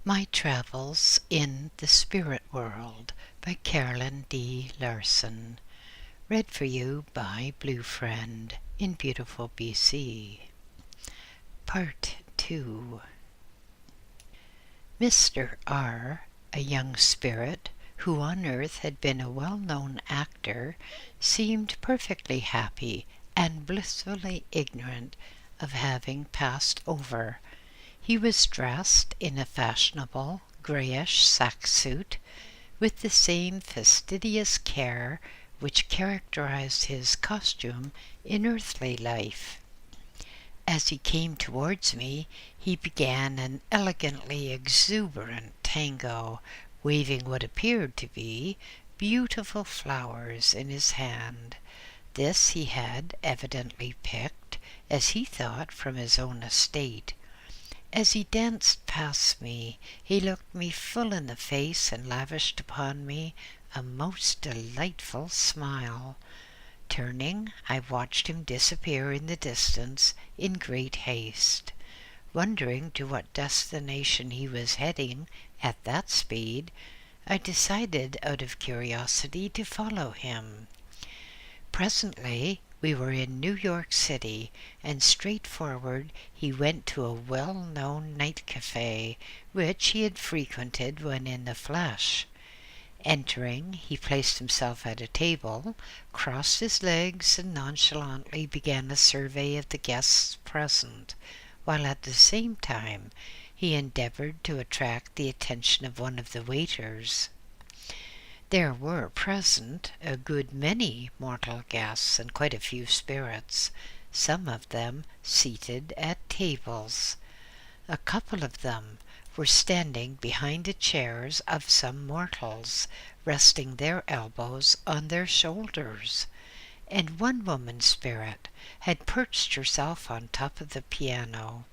My Travels in the Spirit World by Carolyn D. Larsen. Read for you by BlueFriend in beautiful BC. Part 2. Mr. R., a young spirit who on earth had been a well-known actor, seemed perfectly happy and blissfully ignorant of having passed over. He was dressed in a fashionable greyish sack suit, with the same fastidious care which characterized his costume in earthly life. As he came towards me, he began an elegantly exuberant tango, waving what appeared to be beautiful flowers in his hand. This he had evidently picked, as he thought, from his own estate. As he danced past me, he looked me full in the face and lavished upon me a most delightful smile. Turning, I watched him disappear in the distance in great haste. Wondering to what destination he was heading at that speed, I decided out of curiosity to follow him. Presently we were in New York City, and straightforward he went to a well-known night cafe, which he had frequented when in the flesh. Entering, he placed himself at a table, crossed his legs, and nonchalantly began a survey of the guests present, while at the same time he endeavored to attract the attention of one of the waiters. There were present a good many mortal guests and quite a few spirits, some of them seated at tables. A couple of them were standing behind the chairs of some mortals, resting their elbows on their shoulders, and one woman spirit had perched herself on top of the piano.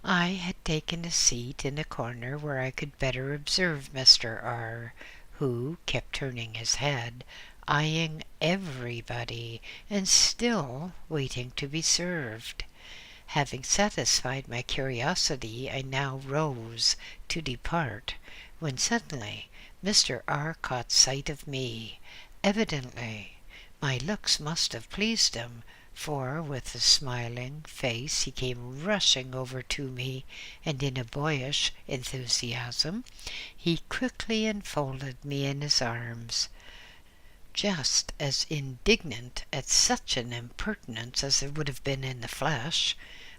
I had taken a seat in a corner where I could better observe Mr. R., who kept turning his head, eyeing everybody, and still waiting to be served. Having satisfied my curiosity, I now rose to depart, when suddenly Mr. R. caught sight of me. Evidently my looks must have pleased him, for with a smiling face he came rushing over to me, and in a boyish enthusiasm he quickly enfolded me in his arms. Just as indignant at such an impertinence as it would have been in the flesh,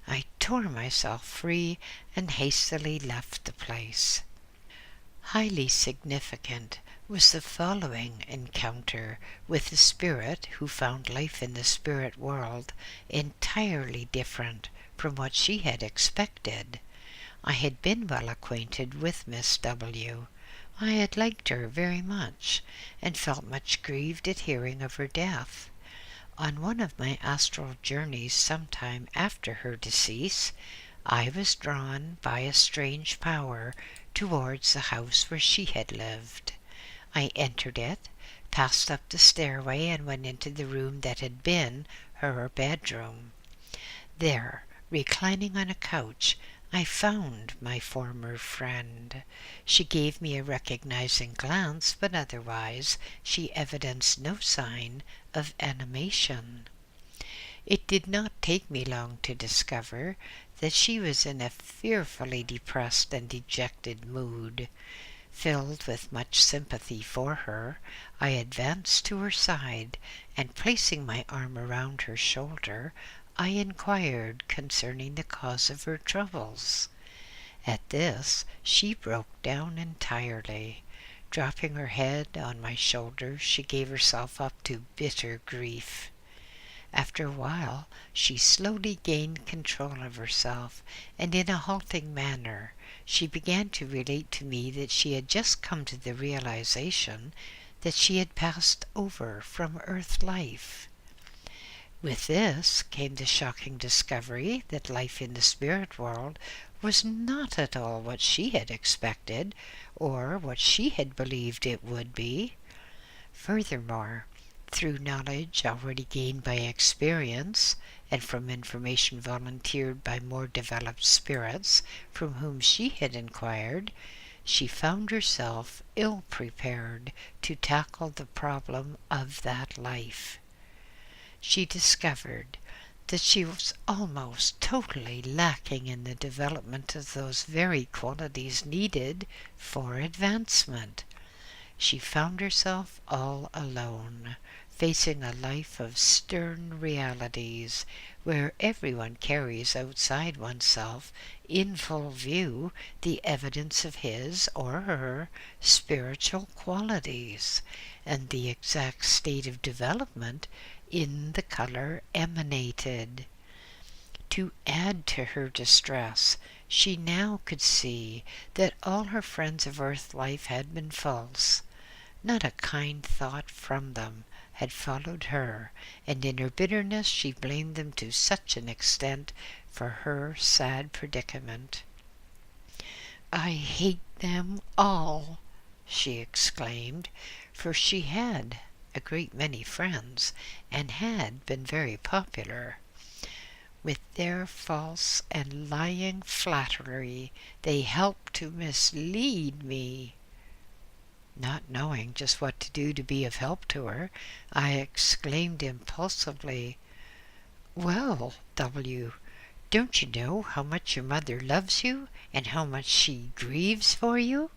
I tore myself free and hastily left the place. Highly significant was the following encounter with a spirit who found life in the spirit world entirely different from what she had expected. I had been well acquainted with Miss W. I had liked her very much, and felt much grieved at hearing of her death. On one of my astral journeys some time after her decease, I was drawn by a strange power towards the house where she had lived. I entered it, passed up the stairway, and went into the room that had been her bedroom. There, reclining on a couch, I found my former friend. She gave me a recognizing glance, but otherwise she evidenced no sign of animation. It did not take me long to discover that she was in a fearfully depressed and dejected mood. Filled with much sympathy for her, I advanced to her side, and placing my arm around her shoulder, I inquired concerning the cause of her troubles. At this she broke down entirely. Dropping her head on my shoulder, she gave herself up to bitter grief. After a while, she slowly gained control of herself, and in a halting manner she began to relate to me that she had just come to the realization that she had passed over from earth life. With this came the shocking discovery that life in the spirit world was not at all what she had expected, or what she had believed it would be. Furthermore, through knowledge already gained by experience and from information volunteered by more developed spirits from whom she had inquired, she found herself ill prepared to tackle the problem of that life. She discovered that she was almost totally lacking in the development of those very qualities needed for advancement. She found herself all alone, facing a life of stern realities, where everyone carries outside oneself in full view the evidence of his or her spiritual qualities, and the exact state of development in the color emanated. To add to her distress, she now could see that all her friends of earth life had been false. Not a kind thought from them had followed her, and in her bitterness she blamed them to such an extent for her sad predicament. "I hate them all," she exclaimed, for she had a great many friends, and had been very popular. "With their false and lying flattery, they help to mislead me." Not knowing just what to do to be of help to her, I exclaimed impulsively, "Well, W., don't you know how much your mother loves you, and how much she grieves for you?"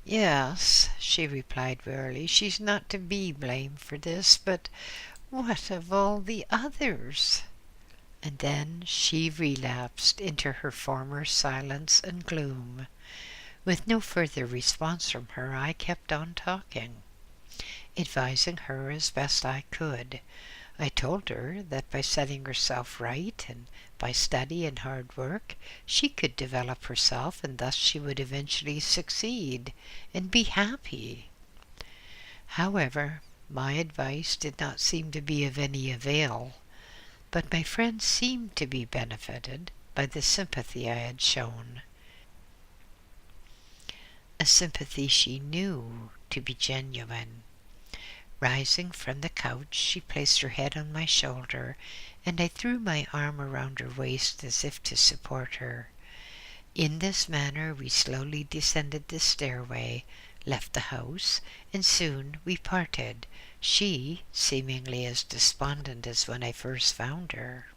"Yes," she replied wearily, "she's not to be blamed for this, but what of all the others?" And then she relapsed into her former silence and gloom. With no further response from her, I kept on talking, advising her as best I could. I told her that by setting herself right, and by study and hard work, she could develop herself, and thus she would eventually succeed and be happy. However, my advice did not seem to be of any avail, but my friend seemed to be benefited by the sympathy I had shown. A sympathy she knew to be genuine. Rising from the couch, she placed her head on my shoulder, and I threw my arm around her waist as if to support her. In this manner we slowly descended the stairway, left the house, and soon we parted, she seemingly as despondent as when I first found her.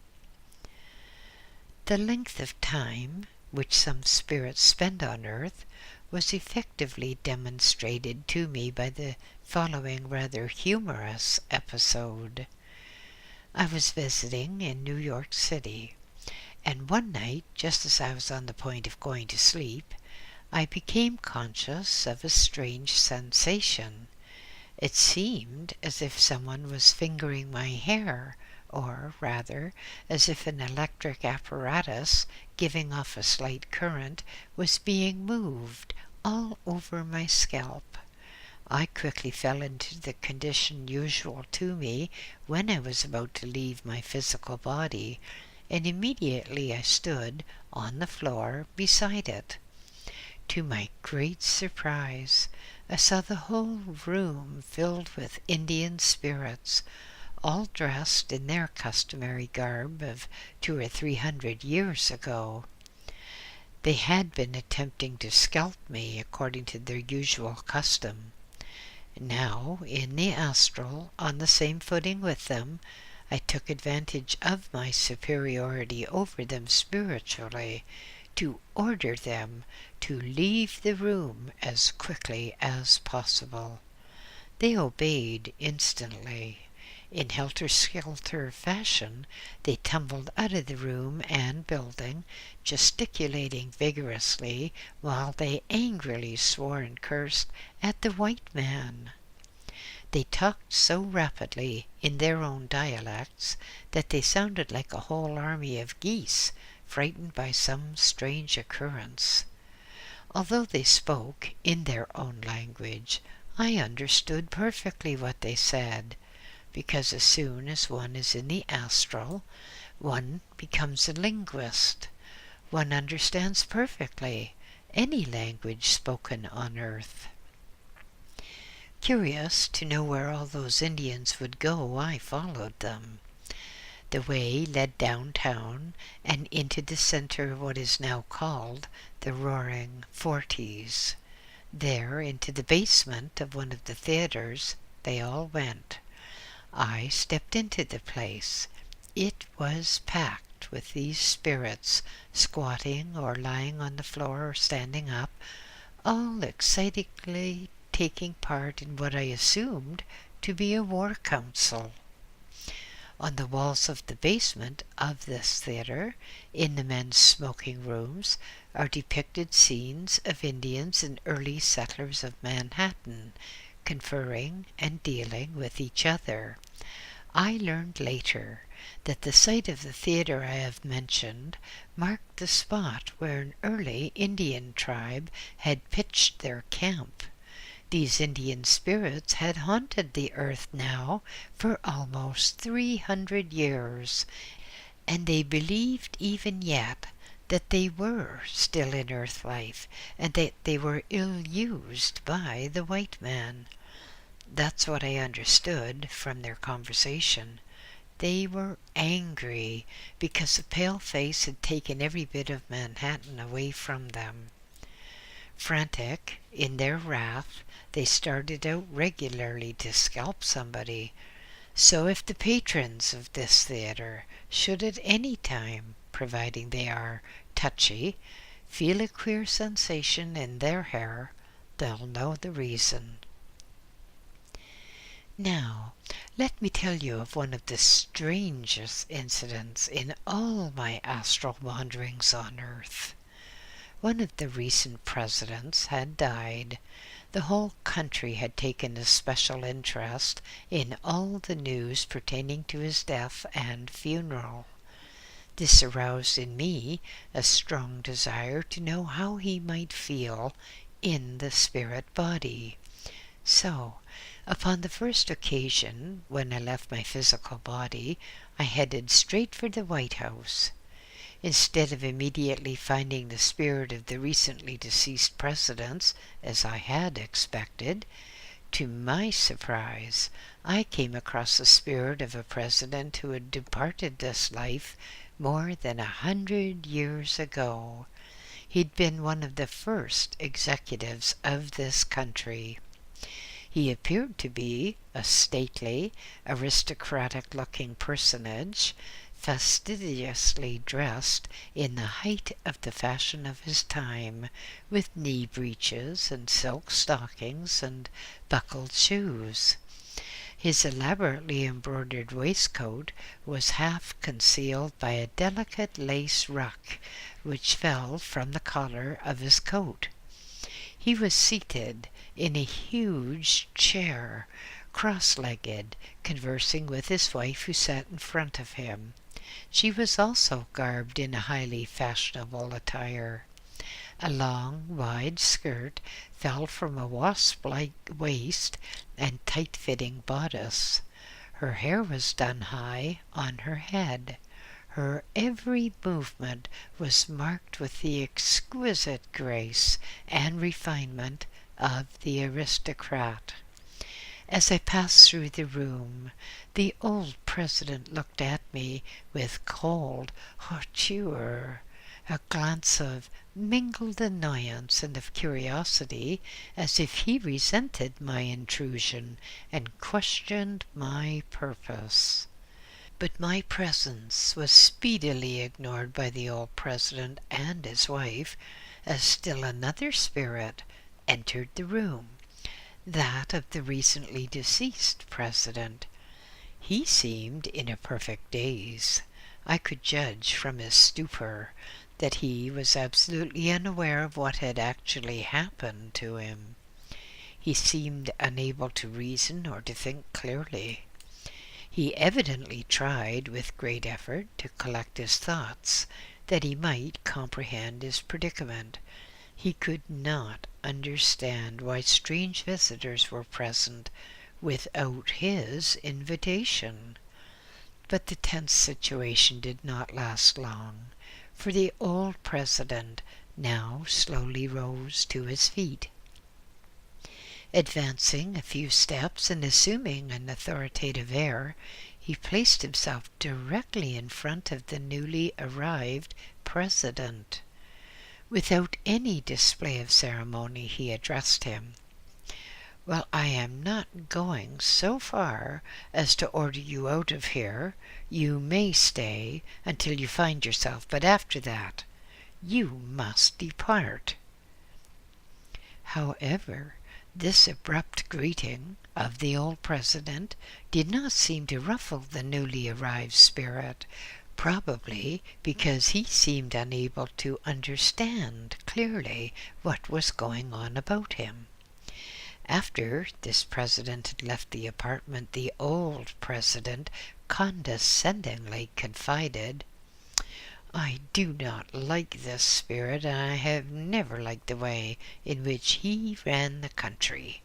The length of time which some spirits spend on earth was effectively demonstrated to me by the following rather humorous episode. I was visiting in New York City, and one night, just as I was on the point of going to sleep, I became conscious of a strange sensation. It seemed as if someone was fingering my hair, or rather, as if an electric apparatus, giving off a slight current, was being moved all over my scalp. I quickly fell into the condition usual to me when I was about to leave my physical body, and immediately I stood on the floor beside it. To my great surprise, I saw the whole room filled with Indian spirits, all dressed in their customary garb of 200 or 300 years ago. They had been attempting to scalp me according to their usual custom. Now, in the astral, on the same footing with them, I took advantage of my superiority over them spiritually to order them to leave the room as quickly as possible. They obeyed instantly. In helter-skelter fashion, they tumbled out of the room and building, gesticulating vigorously while they angrily swore and cursed at the white man. They talked so rapidly in their own dialects that they sounded like a whole army of geese frightened by some strange occurrence. Although they spoke in their own language, I understood perfectly what they said, because as soon as one is in the astral, one becomes a linguist. One understands perfectly any language spoken on earth. Curious to know where all those Indians would go, I followed them. The way led downtown and into the center of what is now called the Roaring Forties. There, into the basement of one of the theaters, they all went. I stepped into the place. It was packed with these spirits, squatting or lying on the floor or standing up, all excitedly taking part in what I assumed to be a war council. On the walls of the basement of this theater, in the men's smoking rooms, are depicted scenes of Indians and early settlers of Manhattan conferring and dealing with each other. I learned later that the site of the theater I have mentioned marked the spot where an early Indian tribe had pitched their camp. These Indian spirits had haunted the earth now for almost 300 years, and they believed even yet that they were still in earth life and that they were ill-used by the white man. That's what I understood from their conversation. They were angry because the pale-face had taken every bit of Manhattan away from them. Frantic in their wrath, they started out regularly to scalp somebody. So if the patrons of this theater should at any time, providing they are touchy, feel a queer sensation in their hair, they'll know the reason. Now, let me tell you of one of the strangest incidents in all my astral wanderings on Earth. One of the recent presidents had died. The whole country had taken a special interest in all the news pertaining to his death and funeral. This aroused in me a strong desire to know how he might feel in the spirit body. So, upon the first occasion when I left my physical body, I headed straight for the White House. Instead of immediately finding the spirit of the recently deceased presidents, as I had expected, to my surprise, I came across the spirit of a president who had departed this life more than 100 years ago. He'd been one of the first executives of this country. He appeared to be a stately, aristocratic-looking personage, fastidiously dressed in the height of the fashion of his time, with knee breeches and silk stockings and buckled shoes. His elaborately embroidered waistcoat was half concealed by a delicate lace ruche which fell from the collar of his coat. He was seated in a huge chair, cross-legged, conversing with his wife who sat in front of him. She was also garbed in a highly fashionable attire. A long, wide skirt fell from a wasp-like waist and tight-fitting bodice. Her hair was done high on her head. Her every movement was marked with the exquisite grace and refinement of the aristocrat. As I passed through the room, the old president looked at me with cold hauteur, a glance of mingled annoyance and of curiosity, as if he resented my intrusion and questioned my purpose. But my presence was speedily ignored by the old president and his wife, as still another spirit entered the room, that of the recently deceased president. He seemed in a perfect daze. I could judge from his stupor that he was absolutely unaware of what had actually happened to him. He seemed unable to reason or to think clearly. He evidently tried with great effort to collect his thoughts, that he might comprehend his predicament. He could not understand why strange visitors were present without his invitation. But the tense situation did not last long, for the old president now slowly rose to his feet. Advancing a few steps and assuming an authoritative air, he placed himself directly in front of the newly arrived president. Without any display of ceremony, he addressed him. "Well, I am not going so far as to order you out of here. You may stay until you find yourself, but after that, you must depart." However, this abrupt greeting of the old president did not seem to ruffle the newly arrived spirit, probably because he seemed unable to understand clearly what was going on about him. After this president had left the apartment, the old president condescendingly confided, "I do not like this spirit, and I have never liked the way in which he ran the country."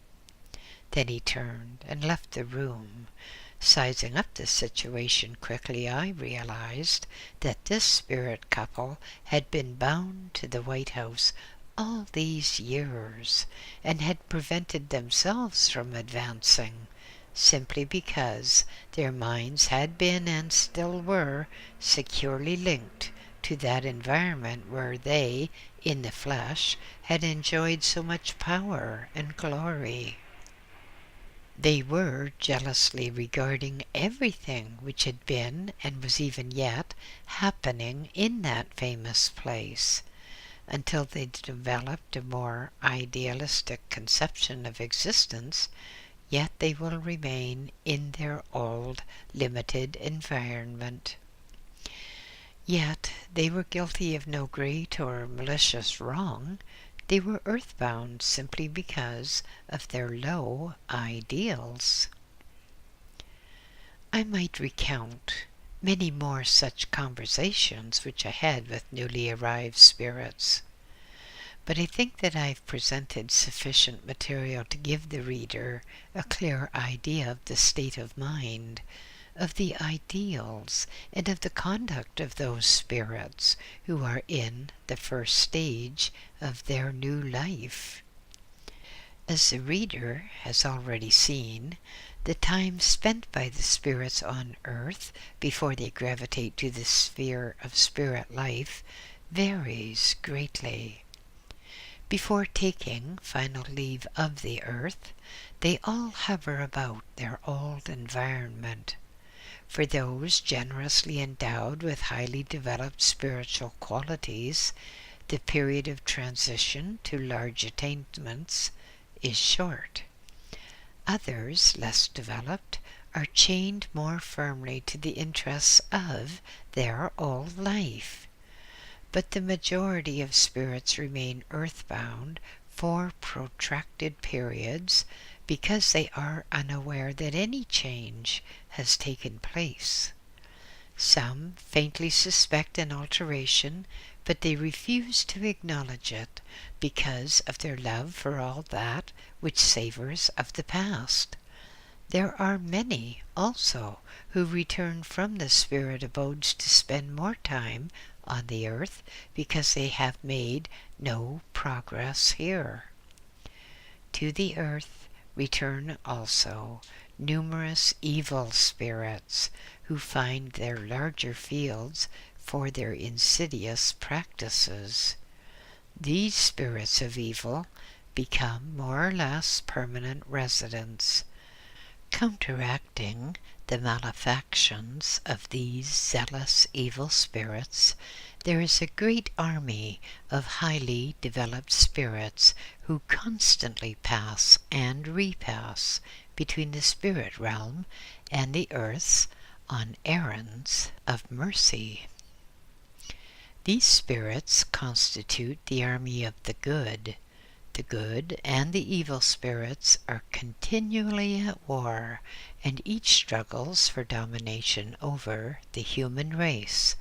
Then he turned and left the room. Sizing up the situation quickly, I realized that this spirit couple had been bound to the White House all these years and had prevented themselves from advancing simply because their minds had been and still were securely linked to that environment where they, in the flesh, had enjoyed so much power and glory. They were jealously regarding everything which had been and was even yet happening in that famous place, until they developed a more idealistic conception of existence, yet they will remain in their old limited environment. Yet they were guilty of no great or malicious wrong. They were earthbound simply because of their low ideals. I might recount many more such conversations which I had with newly arrived spirits, but I think that I've presented sufficient material to give the reader a clear idea of the state of mind, of the ideals, and of the conduct of those spirits who are in the first stage of their new life. As the reader has already seen, the time spent by the spirits on earth before they gravitate to the sphere of spirit life varies greatly. Before taking final leave of the earth, they all hover about their old environment. For those generously endowed with highly developed spiritual qualities, the period of transition to large attainments is short. Others, less developed, are chained more firmly to the interests of their old life. But the majority of spirits remain earthbound for protracted periods because they are unaware that any change has taken place. Some faintly suspect an alteration, but they refuse to acknowledge it because of their love for all that which savors of the past. There are many, also, who return from the spirit abodes to spend more time on the earth because they have made no progress here. To the earth return also numerous evil spirits who find their larger fields for their insidious practices. These spirits of evil become more or less permanent residents, counteracting the malefactions of these zealous evil spirits. There is a great army of highly developed spirits who constantly pass and repass between the spirit realm and the earths on errands of mercy. These spirits constitute the army of the good. The good and the evil spirits are continually at war, and each struggles for domination over the human race.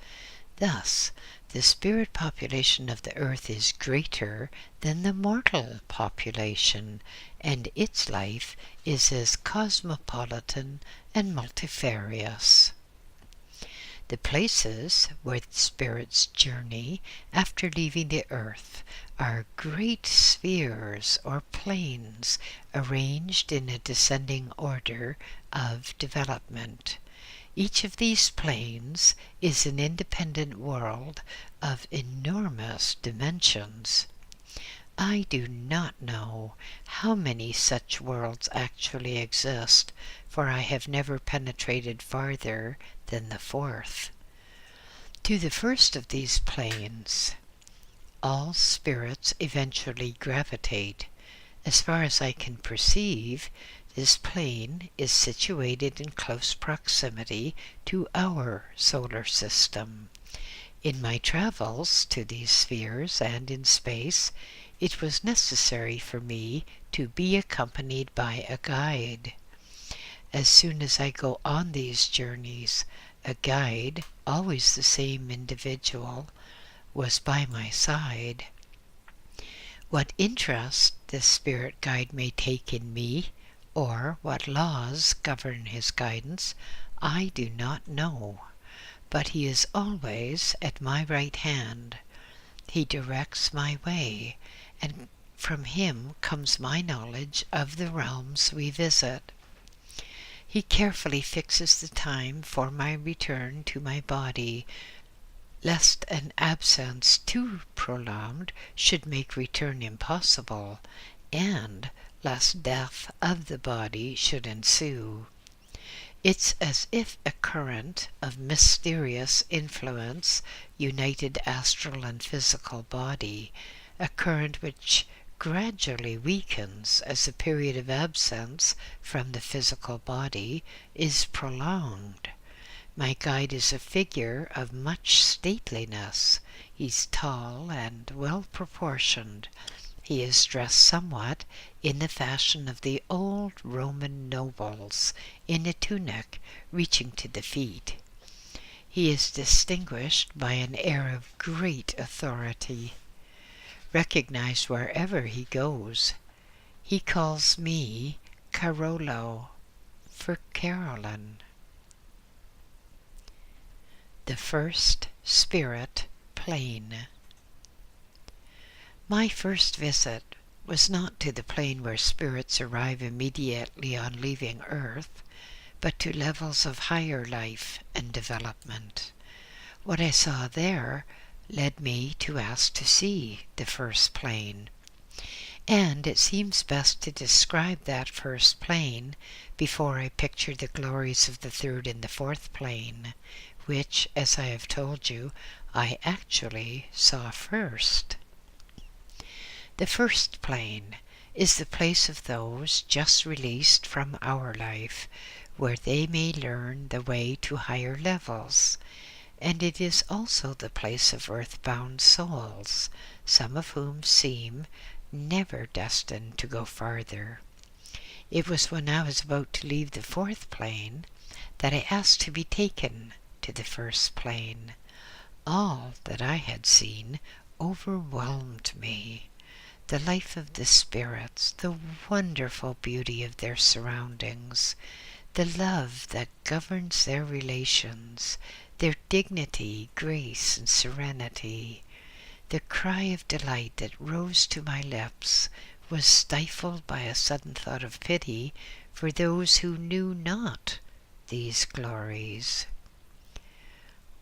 Thus, the spirit population of the earth is greater than the mortal population, and its life is as cosmopolitan and multifarious. The places where the spirits journey after leaving the earth are great spheres or planes arranged in a descending order of development. Each of these planes is an independent world of enormous dimensions. I do not know how many such worlds actually exist, for I have never penetrated farther than the fourth. To the first of these planes, all spirits eventually gravitate. As far as I can perceive, this plane is situated in close proximity to our solar system. In my travels to these spheres and in space, it was necessary for me to be accompanied by a guide. As soon as I go on these journeys, a guide, always the same individual, was by my side. What interest this spirit guide may take in me, or what laws govern his guidance, I do not know, but he is always at my right hand. He directs my way, and from him comes my knowledge of the realms we visit. He carefully fixes the time for my return to my body, lest an absence too prolonged should make return impossible, and lest death of the body should ensue. It's as if a current of mysterious influence united astral and physical body, a current which gradually weakens as the period of absence from the physical body is prolonged. My guide is a figure of much stateliness. He's tall and well proportioned. He is dressed somewhat in the fashion of the old Roman nobles, in a tunic reaching to the feet. He is distinguished by an air of great authority, recognized wherever he goes. He calls me Carolo, for Carolyn. The first spirit plane. My first visit was not to the plane where spirits arrive immediately on leaving Earth, but to levels of higher life and development. What I saw there led me to ask to see the first plane. And it seems best to describe that first plane before I picture the glories of the third and the fourth plane, which, as I have told you, I actually saw first. The first plane is the place of those just released from our life, where they may learn the way to higher levels, and it is also the place of earthbound souls, some of whom seem never destined to go farther. It was when I was about to leave the fourth plane that I asked to be taken to the first plane. All that I had seen overwhelmed me. The life of the spirits, the wonderful beauty of their surroundings, the love that governs their relations, their dignity, grace, and serenity. The cry of delight that rose to my lips was stifled by a sudden thought of pity for those who knew not these glories.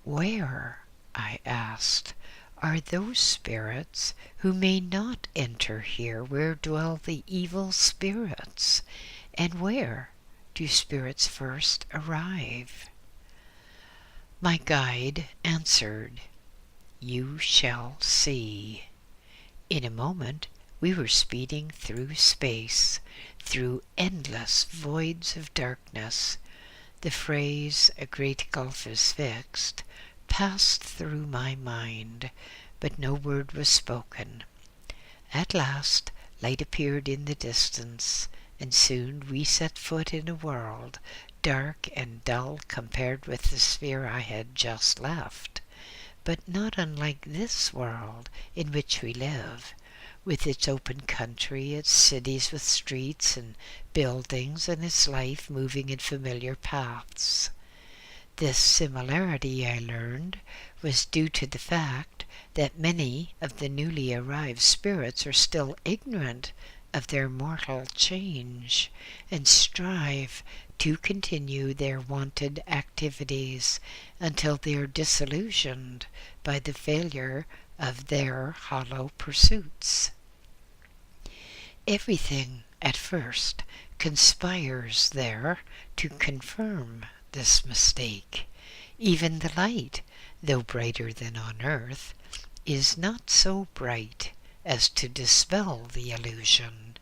Where, I asked, are those spirits who may not enter here where dwell the evil spirits? And where do spirits first arrive? My guide answered, "You shall see." In a moment we were speeding through space, through endless voids of darkness. The phrase, "a great gulf is fixed," passed through my mind, but no word was spoken. At last light appeared in the distance, and soon we set foot in a world dark and dull compared with the sphere I had just left, but not unlike this world in which we live, with its open country, its cities with streets and buildings, and its life moving in familiar paths. This similarity, I learned, was due to the fact that many of the newly arrived spirits are still ignorant of their mortal change and strive to continue their wonted activities until they are disillusioned by the failure of their hollow pursuits. Everything at first conspires there to confirm this mistake. Even the light, though brighter than on earth, is not so bright as to dispel the illusion.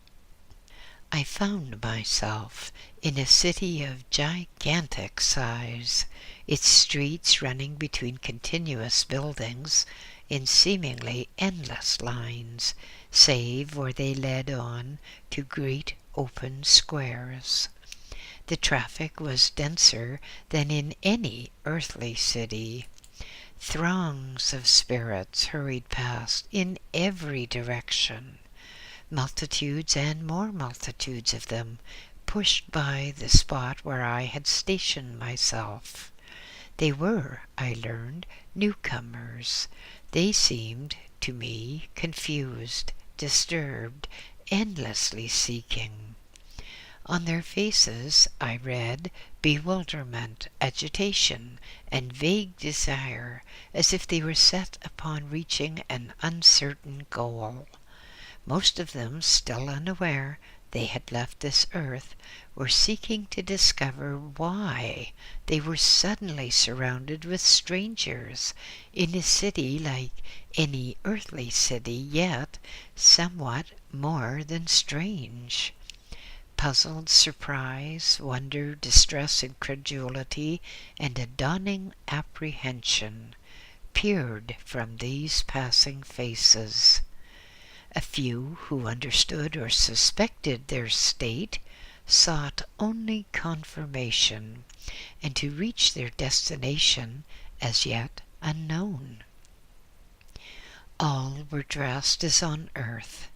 I found myself in a city of gigantic size, its streets running between continuous buildings in seemingly endless lines, save where they led on to great open squares. The traffic was denser than in any earthly city. Throngs of spirits hurried past in every direction. Multitudes and more multitudes of them pushed by the spot where I had stationed myself. They were, I learned, newcomers. They seemed to me confused, disturbed, endlessly seeking. On their faces I read bewilderment, agitation, and vague desire, as if they were set upon reaching an uncertain goal. Most of them, still unaware they had left this earth, were seeking to discover why they were suddenly surrounded with strangers in a city like any earthly city, yet somewhat more than strange. Puzzled surprise, wonder, distress, incredulity, and a dawning apprehension peered from these passing faces. A few who understood or suspected their state sought only confirmation, and to reach their destination as yet unknown. All were dressed as on earth,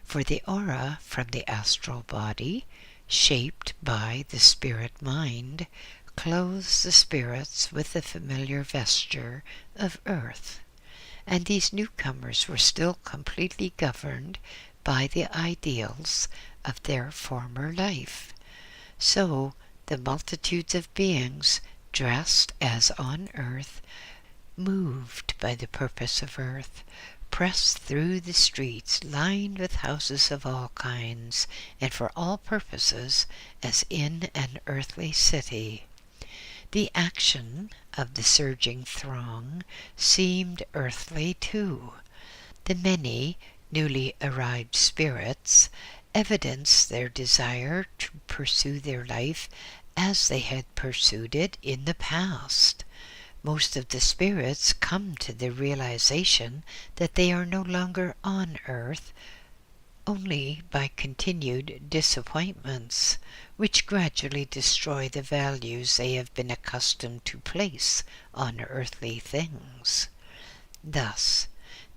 for the aura from the astral body, shaped by the spirit mind, clothes the spirits with the familiar vesture of earth. And these newcomers were still completely governed by the ideals of their former life. So the multitudes of beings dressed as on earth, moved by the purpose of earth, pressed through the streets lined with houses of all kinds and for all purposes as in an earthly city. The action of the surging throng seemed earthly too. The many newly arrived spirits evidenced their desire to pursue their life as they had pursued it in the past. Most of the spirits come to the realization that they are no longer on earth only by continued disappointments, which gradually destroy the values they have been accustomed to place on earthly things. Thus,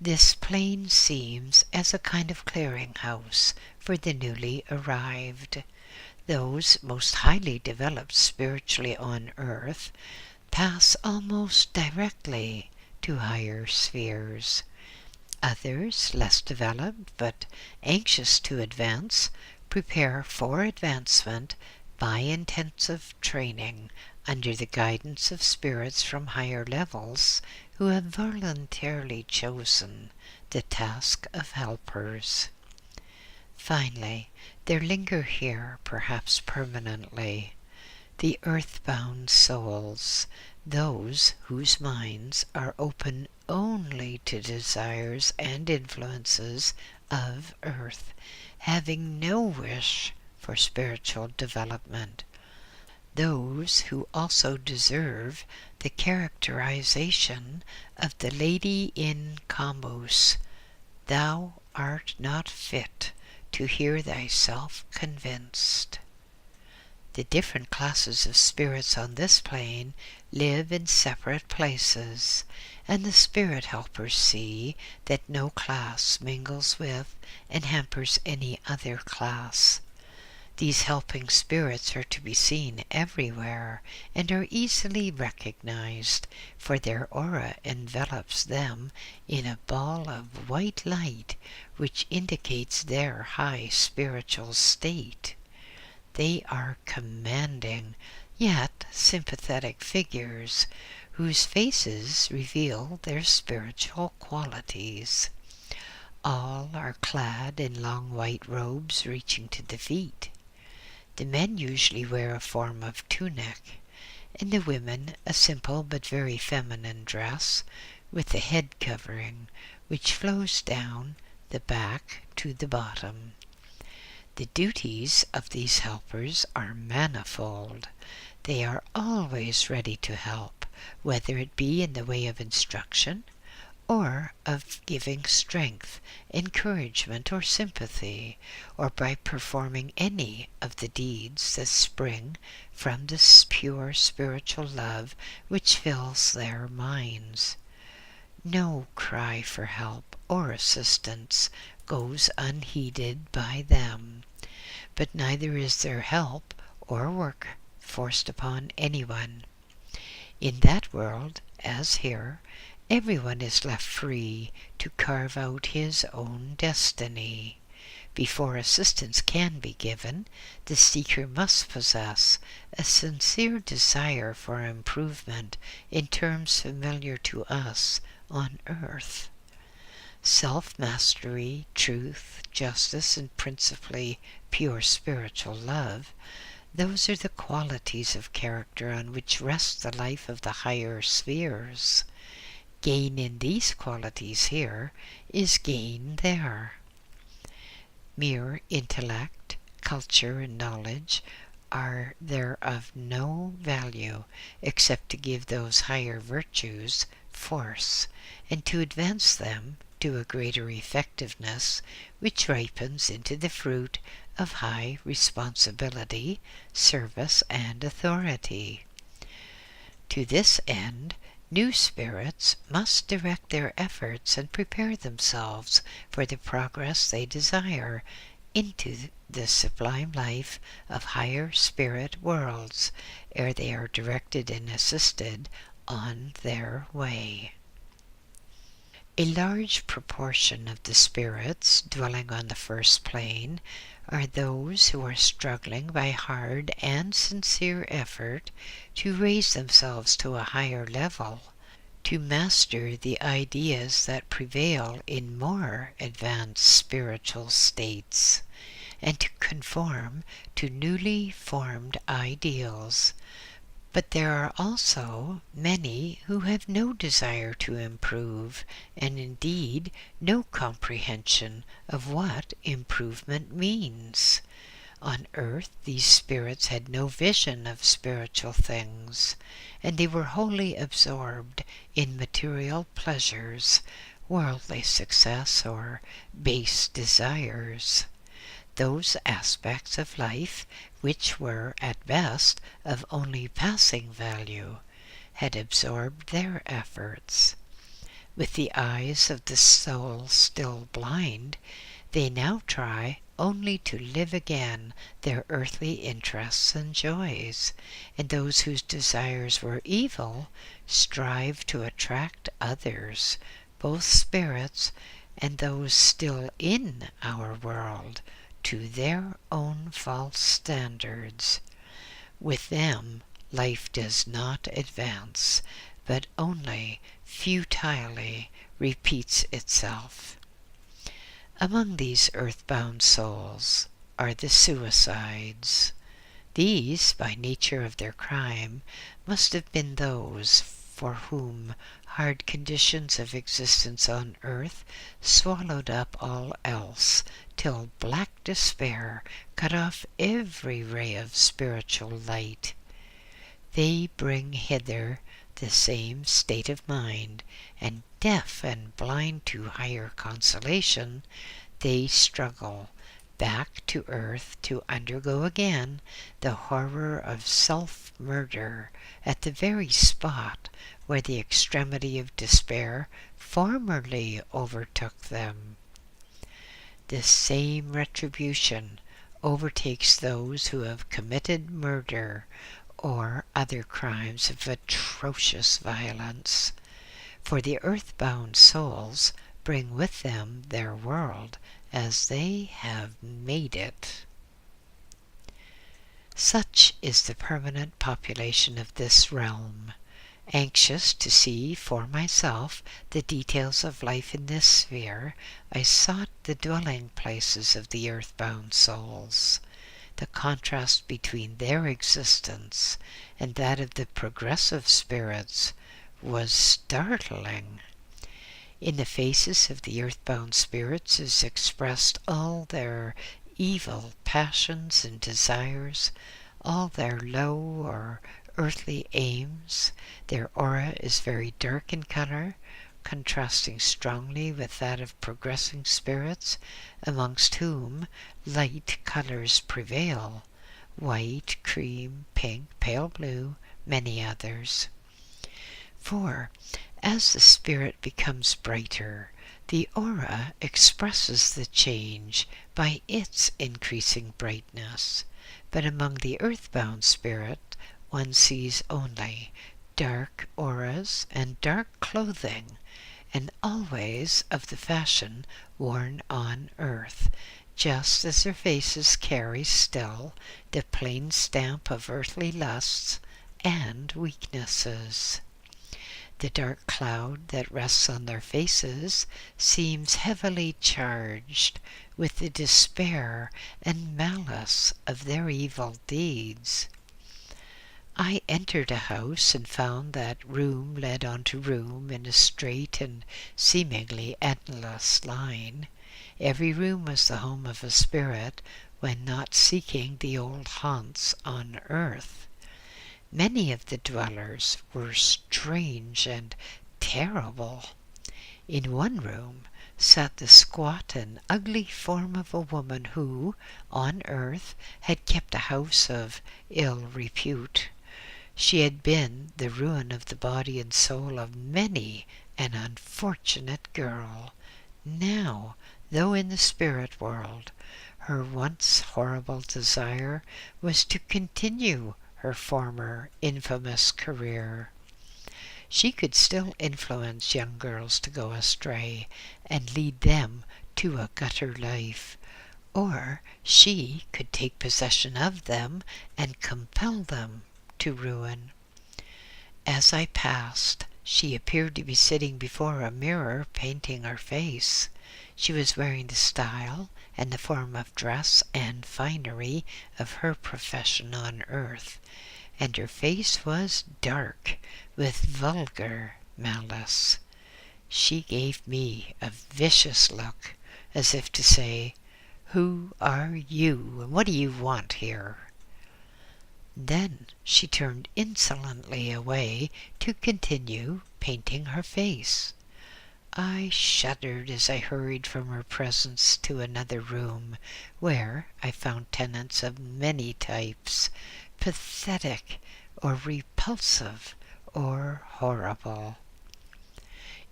this plane seems as a kind of clearinghouse for the newly arrived. Those most highly developed spiritually on earth pass almost directly to higher spheres. Others, less developed but anxious to advance, prepare for advancement by intensive training under the guidance of spirits from higher levels who have voluntarily chosen the task of helpers. Finally, there linger here, perhaps permanently, the earthbound souls, those whose minds are open only to desires and influences of earth, having no wish for spiritual development. Those who also deserve the characterization of the lady in Camus, "Thou art not fit to hear thyself convinced." The different classes of spirits on this plane live in separate places, and the spirit helpers see that no class mingles with and hampers any other class. These helping spirits are to be seen everywhere and are easily recognized, for their aura envelops them in a ball of white light which indicates their high spiritual state. They are commanding, yet sympathetic figures whose faces reveal their spiritual qualities. All are clad in long white robes reaching to the feet. The men usually wear a form of tunic, and the women a simple but very feminine dress with a head covering which flows down the back to the bottom. The duties of these helpers are manifold. They are always ready to help, whether it be in the way of instruction or of giving strength, encouragement, or sympathy, or by performing any of the deeds that spring from this pure spiritual love which fills their minds. No cry for help or assistance goes unheeded by them, but neither is their help or work forced upon anyone. In that world, as here, everyone is left free to carve out his own destiny. Before assistance can be given, the seeker must possess a sincere desire for improvement in terms familiar to us on earth. Self-mastery, truth, justice, and principally pure spiritual love, those are the qualities of character on which rests the life of the higher spheres. Gain in these qualities here is gain there. Mere intellect, culture, and knowledge are there of no value except to give those higher virtues force, and to advance them to a greater effectiveness, which ripens into the fruit of high responsibility, service, and authority. To this end, new spirits must direct their efforts and prepare themselves for the progress they desire into the sublime life of higher spirit worlds, ere they are directed and assisted on their way. A large proportion of the spirits dwelling on the first plane are those who are struggling by hard and sincere effort to raise themselves to a higher level, to master the ideas that prevail in more advanced spiritual states, and to conform to newly formed ideals. But there are also many who have no desire to improve, and indeed no comprehension of what improvement means. On earth these spirits had no vision of spiritual things, and they were wholly absorbed in material pleasures, worldly success, or base desires. Those aspects of life which were at best of only passing value had absorbed their efforts. With the eyes of the soul still blind, they now try only to live again their earthly interests and joys, and those whose desires were evil strive to attract others, both spirits and those still in our world, to their own false standards. With them, life does not advance, but only futilely repeats itself. Among these earthbound souls are the suicides. These, by nature of their crime, must have been those for whom hard conditions of existence on earth swallowed up all else, till black despair cut off every ray of spiritual light. They bring hither the same state of mind, and deaf and blind to higher consolation, they struggle back to earth to undergo again the horror of self-murder at the very spot where the extremity of despair formerly overtook them. This same retribution overtakes those who have committed murder or other crimes of atrocious violence, for the earthbound souls bring with them their world as they have made it. Such is the permanent population of this realm. Anxious to see for myself the details of life in this sphere, I sought the dwelling places of the earthbound souls. The contrast between their existence and that of the progressive spirits was startling. In the faces of the earthbound spirits is expressed all their evil passions and desires, all their low or earthly aims. Their aura is very dark in color, contrasting strongly with that of progressing spirits, amongst whom light colors prevail: white, cream, pink, pale blue, many others. For as the spirit becomes brighter, the aura expresses the change by its increasing brightness. But among the earthbound spirit, one sees only dark auras and dark clothing, and always of the fashion worn on earth, just as their faces carry still the plain stamp of earthly lusts and weaknesses. The dark cloud that rests on their faces seems heavily charged with the despair and malice of their evil deeds. I entered a house and found that room led on to room in a straight and seemingly endless line. Every room was the home of a spirit when not seeking the old haunts on earth. Many of the dwellers were strange and terrible. In one room sat the squat and ugly form of a woman who, on earth, had kept a house of ill repute. She had been the ruin of the body and soul of many an unfortunate girl. Now, though in the spirit world, her once horrible desire was to continue her former infamous career. She could still influence young girls to go astray and lead them to a gutter life, or she could take possession of them and compel them to ruin. As I passed, she appeared to be sitting before a mirror painting her face. She was wearing the style and the form of dress and finery of her profession on earth, and her face was dark with vulgar malice. She gave me a vicious look, as if to say, "Who are you, and what do you want here?" Then she turned insolently away to continue painting her face. I shuddered as I hurried from her presence to another room, where I found tenants of many types, pathetic or repulsive or horrible.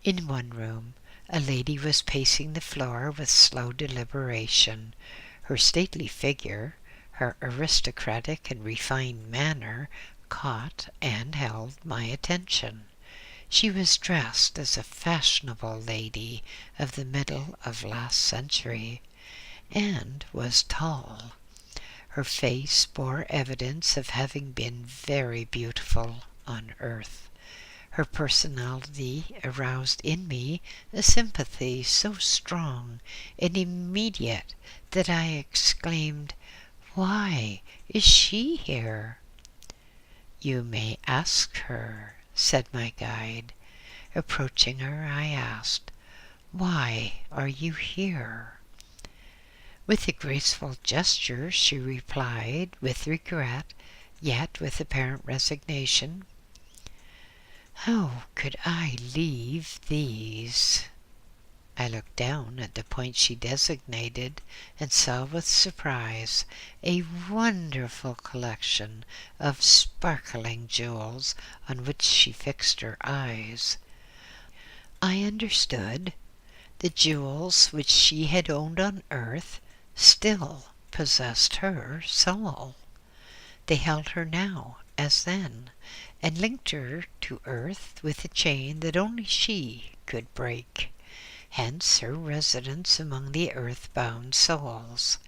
In one room, a lady was pacing the floor with slow deliberation. Her stately figure, her aristocratic and refined manner caught and held my attention. She was dressed as a fashionable lady of the middle of last century, and was tall. Her face bore evidence of having been very beautiful on earth. Her personality aroused in me a sympathy so strong and immediate that I exclaimed, "Why is she here?" "You may ask her," said my guide. Approaching her, I asked, "Why are you here?" With a graceful gesture, she replied, with regret, yet with apparent resignation, "How could I leave these?" I looked down at the point she designated and saw with surprise a wonderful collection of sparkling jewels on which she fixed her eyes. I understood. The jewels which she had owned on earth still possessed her soul. They held her now, as then, and linked her to earth with a chain that only she could break. Hence her residence among the earth-bound souls.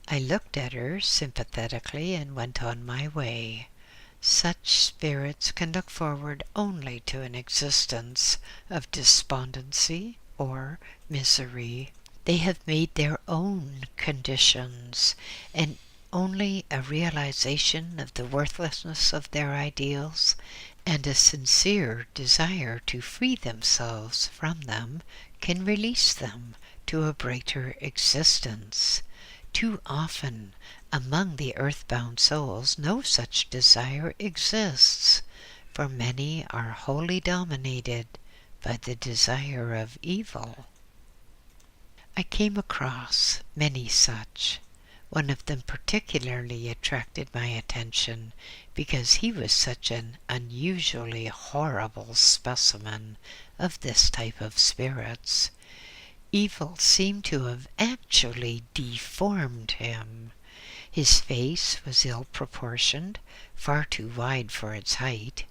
I looked at her sympathetically and went on my way. Such spirits can look forward only to an existence of despondency or misery. They have made their own conditions, and only a realization of the worthlessness of their ideals and a sincere desire to free themselves from them can release them to a brighter existence. Too often, among the earthbound souls, no such desire exists, for many are wholly dominated by the desire of evil. I came across many such. One of them particularly attracted my attention because he was such an unusually horrible specimen of this type of spirits. Evil seemed to have actually deformed him. His face was ill-proportioned, far too wide for its height.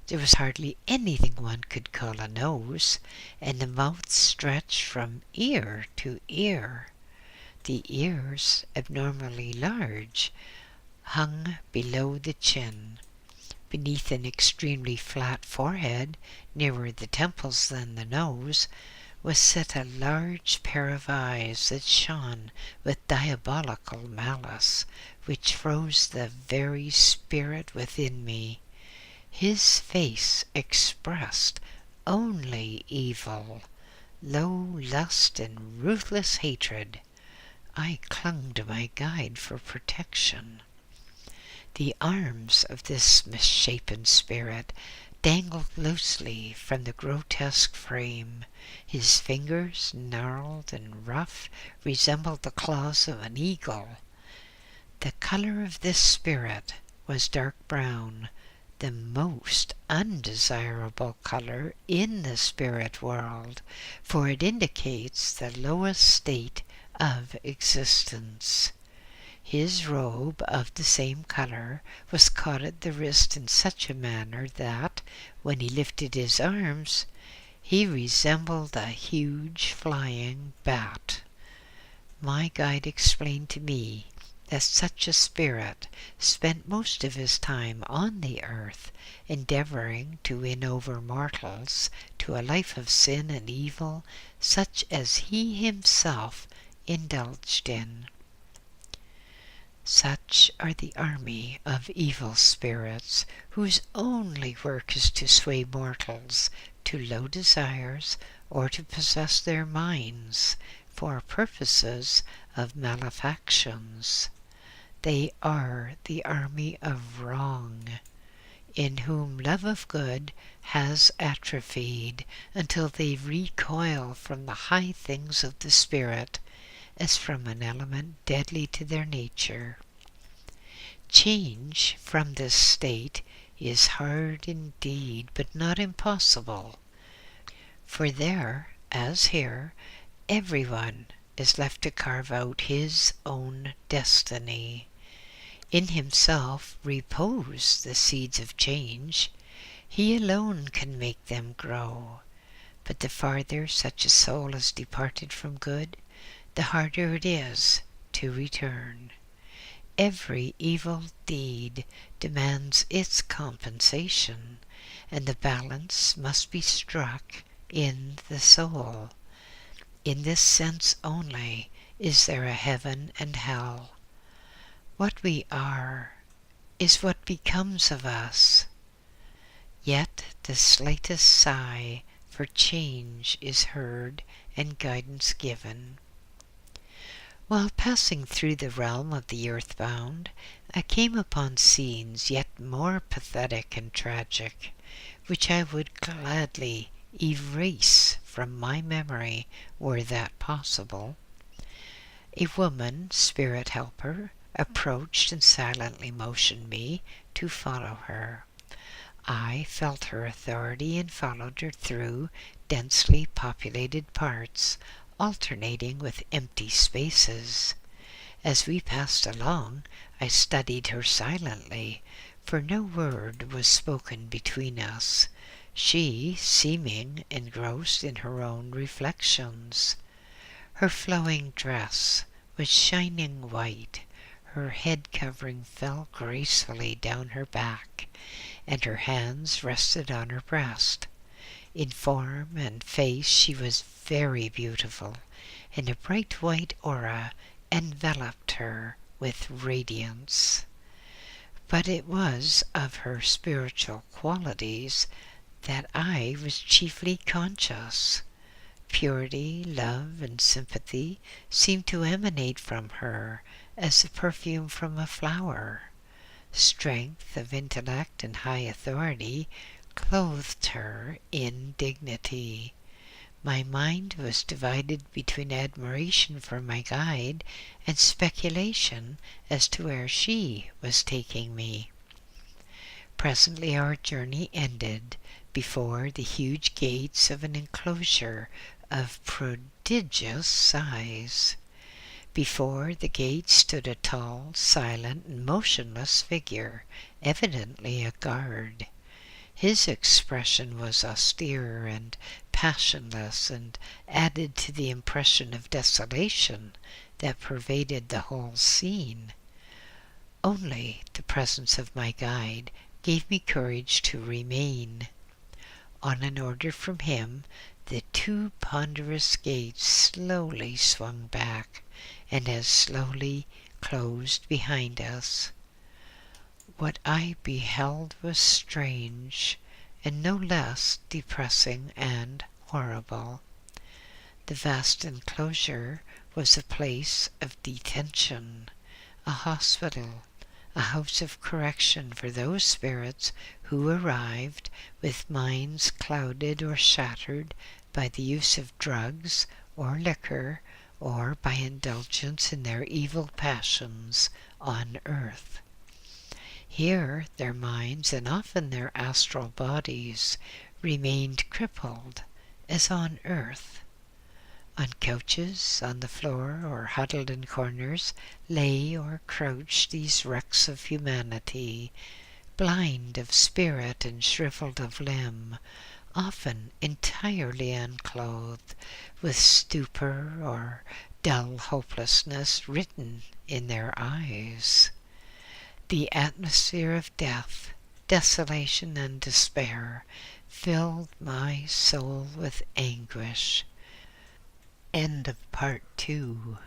There was hardly anything one could call a nose, and the mouth stretched from ear to ear. The ears, abnormally large, hung below the chin. Beneath an extremely flat forehead, nearer the temples than the nose, was set a large pair of eyes that shone with diabolical malice, which froze the very spirit within me. His face expressed only evil, low lust and ruthless hatred. I clung to my guide for protection. The arms of this misshapen spirit dangled loosely from the grotesque frame. His fingers, gnarled and rough, resembled the claws of an eagle. The color of this spirit was dark brown, the most undesirable color in the spirit world, for it indicates the lowest state of existence. His robe of the same color was caught at the wrist in such a manner that, when he lifted his arms, he resembled a huge flying bat. My guide explained to me that such a spirit spent most of his time on the earth, endeavoring to win over mortals to a life of sin and evil such as he himself indulged in. Such are the army of evil spirits, whose only work is to sway mortals to low desires or to possess their minds for purposes of malefactions. They are the army of wrong, in whom love of good has atrophied until they recoil from the high things of the spirit as from an element deadly to their nature. Change from this state is hard indeed, but not impossible, for there, as here, everyone is left to carve out his own destiny. In himself repose the seeds of change. He alone can make them grow. But the farther such a soul has departed from good, the harder it is to return. Every evil deed demands its compensation, and the balance must be struck in the soul. In this sense only is there a heaven and hell. What we are is what becomes of us. Yet the slightest sigh for change is heard and guidance given. While passing through the realm of the earthbound, I came upon scenes yet more pathetic and tragic, which I would gladly erase from my memory were that possible. A woman, spirit helper, approached and silently motioned me to follow her. I felt her authority and followed her through densely populated parts, alternating with empty spaces. As we passed along, I studied her silently, for no word was spoken between us, she seeming engrossed in her own reflections. Her flowing dress was shining white, her head covering fell gracefully down her back, and her hands rested on her breast. In form and face she was very beautiful, and a bright white aura enveloped her with radiance. But it was of her spiritual qualities that I was chiefly conscious. Purity, love, and sympathy seemed to emanate from her as the perfume from a flower. Strength of intellect and high authority clothed her in dignity. My mind was divided between admiration for my guide and speculation as to where she was taking me. Presently our journey ended before the huge gates of an enclosure of prodigious size. Before the gate stood a tall, silent, and motionless figure, evidently a guard. His expression was austere and passionless, and added to the impression of desolation that pervaded the whole scene. Only the presence of my guide gave me courage to remain. On an order from him, the two ponderous gates slowly swung back, and as slowly closed behind us. What I beheld was strange, and no less depressing and horrible. The vast enclosure was a place of detention, a hospital, a house of correction for those spirits who arrived with minds clouded or shattered by the use of drugs or liquor, or by indulgence in their evil passions on earth. Here their minds, and often their astral bodies, remained crippled as on earth. On couches, on the floor, or huddled in corners, lay or crouched these wrecks of humanity, blind of spirit and shriveled of limb, often entirely unclothed, with stupor or dull hopelessness written in their eyes. The atmosphere of death, desolation, and despair filled my soul with anguish. End of part 2.